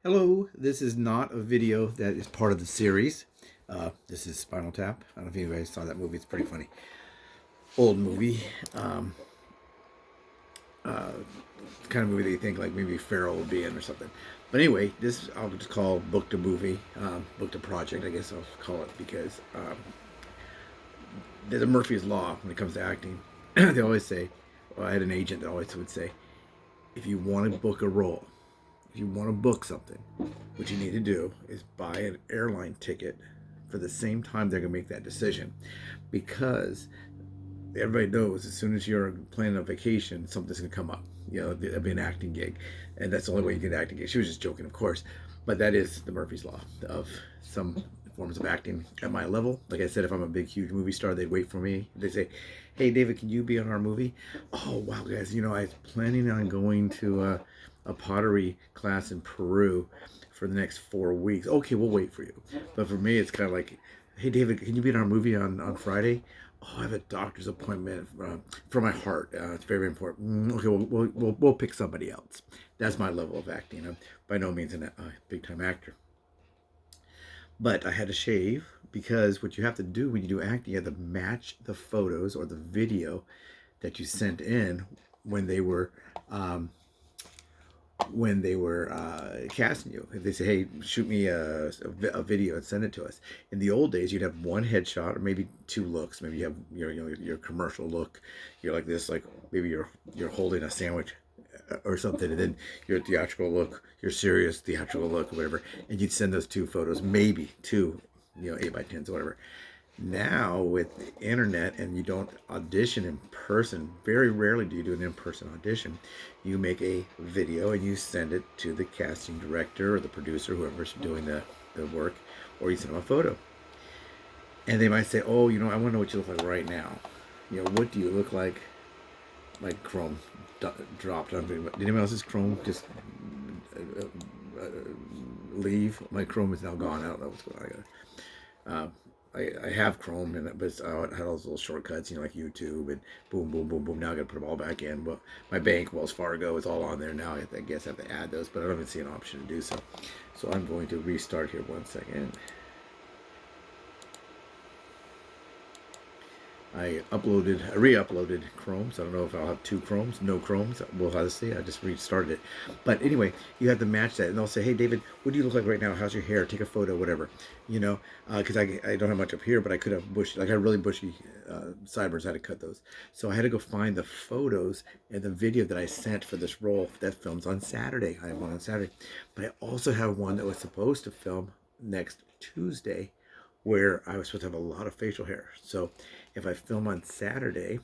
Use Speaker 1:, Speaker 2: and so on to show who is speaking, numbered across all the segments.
Speaker 1: Hello, this is not a video that is part of the series. This is Spinal Tap. I don't know if you guys saw that movie. It's pretty funny. Old movie. Um, uh, Kind of movie that you think like maybe Farrell would be in or something. But anyway, this I'll just call Booked a Movie, Booked a Project, I guess I'll call it, because there's a Murphy's Law when it comes to acting. They always say, well, I had an agent that always would say, if you want to book a role, if you want to book something, what you need to do is buy an airline ticket for the same time they're going to make that decision. Because everybody knows as soon as you're planning a vacation, something's going to come up. You know, it'll be an acting gig. And that's the only way you get an acting gig. She was just joking, of course. But that is the Murphy's Law of some forms of acting at my level. Like I said, if I'm a big, huge movie star, they'd wait for me. They say, hey, David, can you be on our movie? Oh, wow, guys, you know, I was planning on going to a pottery class in Peru for the next 4 weeks. Okay, we'll wait for you. But for me, it's kind of like, hey, David, can you be in our movie on Friday? Oh, I have a doctor's appointment for my heart. It's very, very important. Okay, we'll pick somebody else. That's my level of acting. I'm by no means a big time actor. But I had to shave because what you have to do when you do acting, you have to match the photos or the video that you sent in when they were um, casting you. If they say, hey, shoot me a video and send it to us. In the old days, you'd have one headshot or maybe two looks. Maybe you have your commercial look. You're like this, like maybe you're holding a sandwich or something, and then your theatrical look, your serious theatrical look, or whatever. And you'd send those two photos, maybe two, 8x10s or whatever. Now with the internet, and you don't audition in person, very rarely do you do an in-person audition. You make a video and you send it to the casting director or the producer, whoever's doing the work, or you send them a photo. And they might say, oh, I want to know what you look like right now. What do you look like Chrome dropped on me? Did anyone else's Chrome just uh, uh, leave? My Chrome is now gone. I don't know what's going on. I have Chrome, but I had all those little shortcuts, like YouTube and boom, boom, boom, boom. Now I got to put them all back in. But my bank, Wells Fargo, is all on there now. I guess I have to add those, but I don't even see an option to do so. So I'm going to restart here 1 second. I re-uploaded Chrome, so I don't know if I'll have two Chromes, no Chromes. We'll have to see. I just restarted it. But anyway, you have to match that, and they'll say, "Hey, David, what do you look like right now? How's your hair? Take a photo, whatever." Because I don't have much up here, but I could have bushy, like I had really bushy sideburns. I had to cut those, so I had to go find the photos and the video that I sent for this role that films on Saturday. I have one on Saturday, but I also have one that was supposed to film next Tuesday, where I was supposed to have a lot of facial hair. So if I film on Saturday,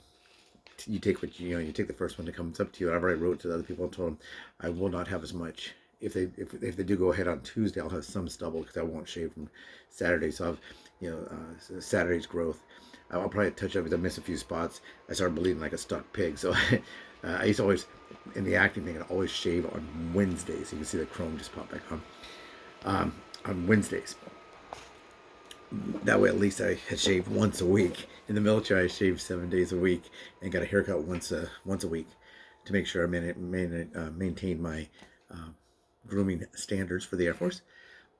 Speaker 1: you take you take the first one that comes up to you. I've already wrote to the other people and told them I will not have as much. If they do go ahead on Tuesday, I'll have some stubble because I won't shave from Saturday. So I've Saturday's growth. I'll probably touch up because I miss a few spots. I started bleeding like a stuck pig. So I used to always, in the acting thing, I'd always shave on Wednesdays. You can see the chrome just pop back on Wednesdays. That way at least I had shaved once a week. In the military I shaved 7 days a week and got a haircut once a week to make sure I maintained my uh, grooming standards for the Air Force.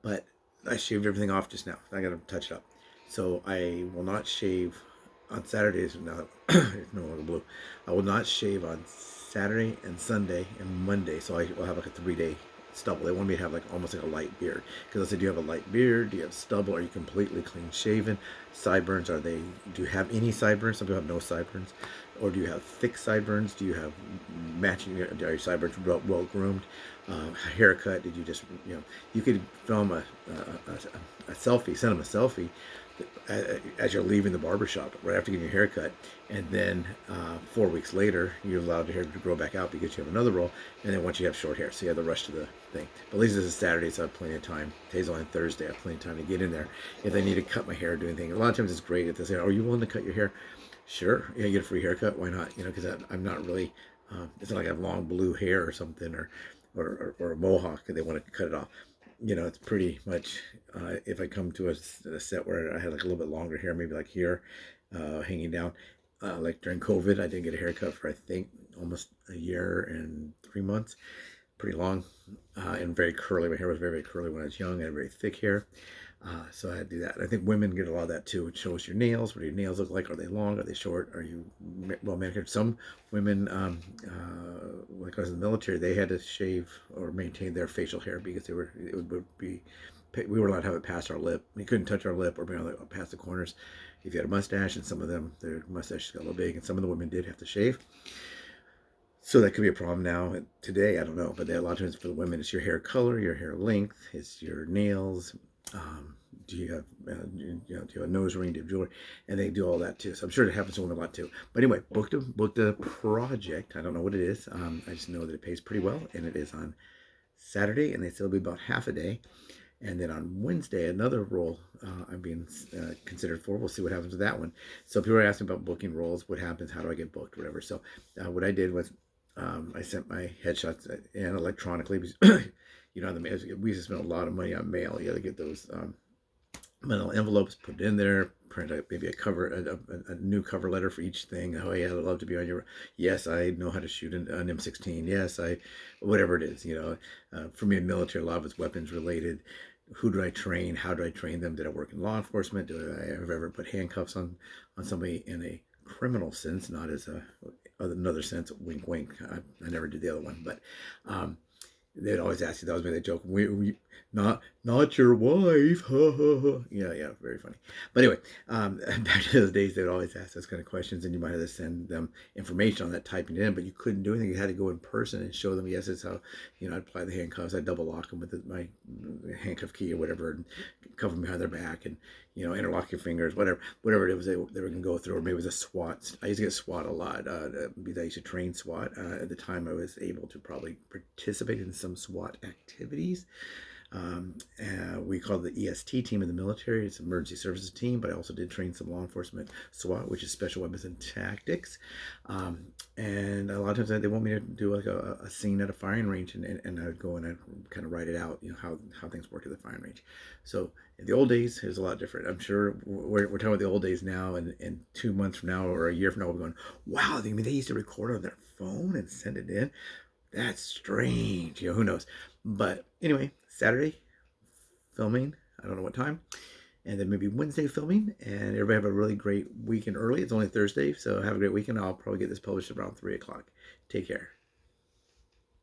Speaker 1: But I shaved everything off just now. I got to touch it up. So I will not shave on Saturdays. Now it's no longer blue. I will not shave on Saturday and Sunday and Monday. So I will have like a 3-day stubble. They want me to have like almost like a light beard. Because I said, do you have a light beard? Do you have stubble? Are you completely clean shaven? Sideburns, do you have any sideburns? Some people have no sideburns. Or do you have thick sideburns? Do you have matching, are your sideburns well groomed? Haircut, did you just, you could film a selfie, send them a selfie as you're leaving the barbershop right after getting your haircut, and then 4 weeks later you're allowed your hair to grow back out because you have another roll, and then once you have short hair, so you have the rest of the thing. But at least this is Saturday, so I have plenty of time. Today's only Thursday. I have plenty of time to get in there if they need to cut my hair or do anything. A lot of times it's great if they say, are you willing to cut your hair? Sure, you get a free haircut, why not? Because I'm not really it's not like I have long blue hair or something, or a mohawk and they want to cut it off. It's pretty much if I come to a set where I had like a little bit longer hair, maybe like here, hanging down, like during COVID, I didn't get a haircut for I think almost a year and 3 months. pretty long and very curly. My hair was very, very curly when I was young. I had very thick hair. So I had to do that. I think women get a lot of that too. It shows your nails. What do your nails look like? Are they long? Are they short? Are you well manicured? Some women, like I was in the military, they had to shave or maintain their facial hair because it would be, we were allowed to have it past our lip. We couldn't touch our lip or past the corners if you had a mustache, and some of them, their mustaches got a little big, and some of the women did have to shave. So that could be a problem now. Today, I don't know, but a lot of times for the women, it's your hair color, your hair length, it's your nails. Do you have, do you have a nose ring? Do you have jewelry? And they do all that too. So I'm sure it happens to women a lot too. But anyway, booked a project. I don't know what it is. I just know that it pays pretty well, and it is on Saturday, and they still be about half a day. And then on Wednesday, another role I'm being considered for. We'll see what happens with that one. So people are asking about booking roles. What happens? How do I get booked? Whatever. So what I did was I sent my headshots in electronically. You know, we used to spend a lot of money on mail. You got to get those metal envelopes, put it in there, print out maybe a new cover letter for each thing. Oh yeah, I'd love to be on your. Yes, I know how to shoot an M16. Yes, whatever it is. You know, for me in military, a lot of it's weapons related. Who do I train? How do I train them? Did I work in law enforcement? Do I ever put handcuffs on somebody in a criminal sense, not as another sense? Wink, wink. I never did the other one, but they'd always ask you. That was my joke. We not your wife. Yeah, very funny. But anyway, back to those days, they'd always ask those kind of questions, and you might have to send them information on that, typing it in, but you couldn't do anything. You had to go in person and show them. Yes, it's how I'd apply the handcuffs. I'd double lock them with my handcuff key or whatever, and cover them behind their back, and interlock your fingers, whatever it was they were going to go through. Or maybe it was a SWAT. I used to get SWAT a lot because I used to train SWAT. At the time, I was able to probably participate in some SWAT activities. We called the EST team in the military. It's emergency services team, but I also did train some law enforcement SWAT, which is special weapons and tactics. And a lot of times they want me to do like a scene at a firing range, and I would go and I'd kind of write it out, how things work at the firing range. So in the old days, it was a lot different. I'm sure we're talking about the old days now, and 2 months from now or a year from now, we're going, wow, they used to record on their phone and send it in. That's strange. Who knows? But anyway, Saturday filming. I don't know what time. And then maybe Wednesday filming. And everybody have a really great weekend early. It's only Thursday, so have a great weekend. I'll probably get this published around 3 o'clock. Take care.